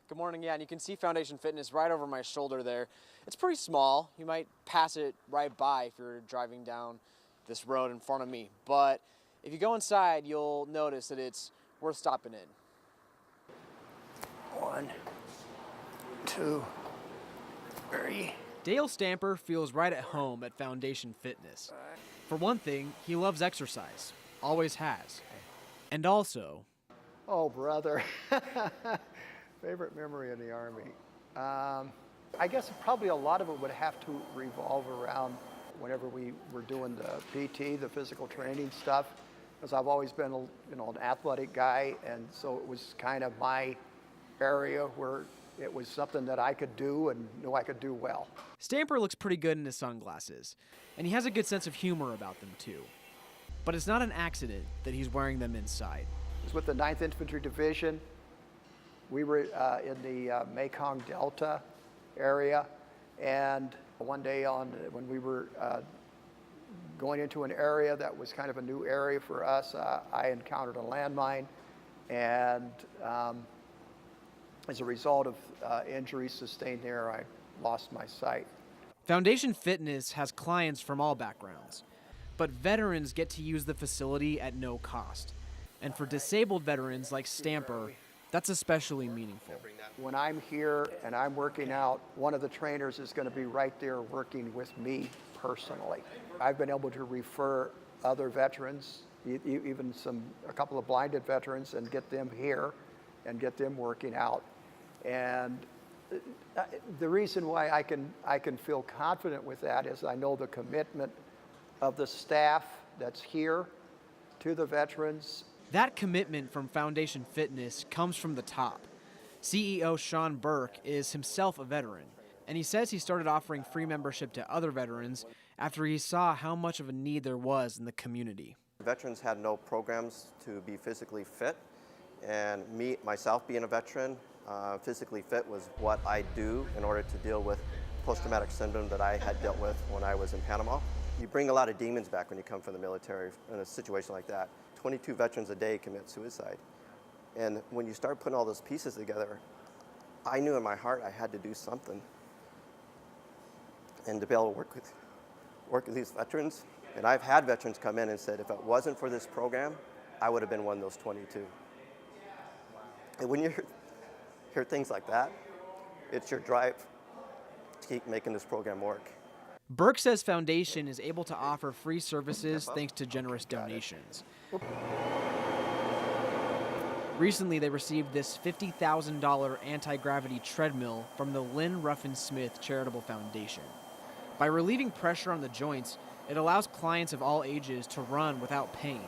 Good morning. Yeah, and you can see Foundation Fitness right over my shoulder there. It's pretty small. You might pass it right by if you're driving down this road in front of me. But if you go inside, you'll notice that it's worth stopping in. 1, 2, 3. Dale Stamper feels right at home at Foundation Fitness. For one thing, he loves exercise, always has. And also, Oh, brother. Favorite memory in the Army. I guess probably a lot of it would have to revolve around whenever we were doing the PT, the physical training stuff, because I've always been an athletic guy, and so it was kind of my area where it was something that I could do and knew I could do well. Stamper looks pretty good in his sunglasses, and he has a good sense of humor about them too. But it's not an accident that he's wearing them inside. It was with the 9th Infantry Division. We were in the Mekong Delta area, and one day when we were going into an area that was kind of a new area for us, I encountered a landmine, and as a result of injuries sustained there, I lost my sight. Foundation Fitness has clients from all backgrounds, but veterans get to use the facility at no cost. And for disabled veterans like Stamper, that's especially meaningful. When I'm here and I'm working out, one of the trainers is going to be right there working with me personally. I've been able to refer other veterans, even a couple of blinded veterans, and get them here and get them working out. And the reason why I can feel confident with that is I know the commitment of the staff that's here to the veterans. That commitment from Foundation Fitness comes from the top. CEO Sean Burke is himself a veteran, and he says he started offering free membership to other veterans after he saw how much of a need there was in the community. Veterans had no programs to be physically fit, and myself being a veteran, physically fit was what I do in order to deal with post-traumatic syndrome that I had dealt with when I was in Panama. You bring a lot of demons back when you come from the military in a situation like that. 22 veterans a day commit suicide. And when you start putting all those pieces together, I knew in my heart I had to do something. And to be able to work with these veterans, and I've had veterans come in and said, if it wasn't for this program, I would have been one of those 22. And when you hear things like that, it's your drive to keep making this program work. Burke says Foundation is able to offer free services thanks to generous donations. Recently, they received this $50,000 AntiGravity Treadmill from the Lynn Ruffin Smith Charitable Foundation. By relieving pressure on the joints, it allows clients of all ages to run without pain.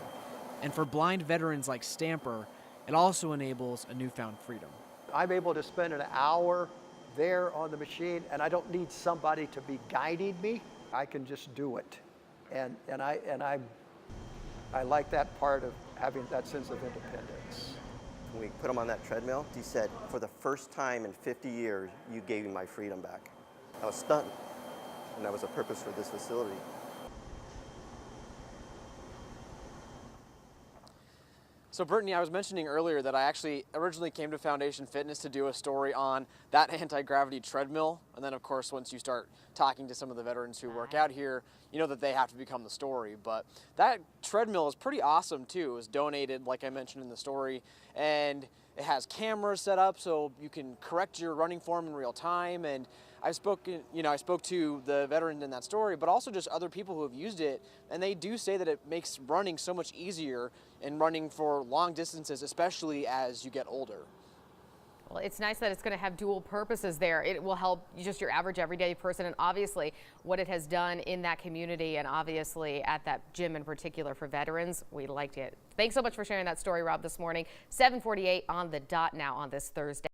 And for blind veterans like Stamper, it also enables a newfound freedom. I'm able to spend an hour there on the machine, and I don't need somebody to be guiding me. I can just do it. And I like that part of having that sense of independence. When we put him on that treadmill, he said, for the first time in 50 years, you gave me my freedom back. I was stunned, and that was the purpose for this facility. So Brittany, I was mentioning earlier that I actually originally came to Foundation Fitness to do a story on that anti-gravity treadmill. And then of course, once you start talking to some of the veterans who work out here, you know that they have to become the story. But that treadmill is pretty awesome too. It was donated, like I mentioned in the story, and it has cameras set up so you can correct your running form in real time. And I spoke to the veteran in that story, but also just other people who have used it, and they do say that it makes running so much easier in running for long distances, especially as you get older. Well, it's nice that it's going to have dual purposes there. It will help just your average everyday person, and obviously what it has done in that community, and obviously at that gym in particular for veterans, we liked it. Thanks so much for sharing that story, Rob, this morning. 7:48 on the dot now on this Thursday.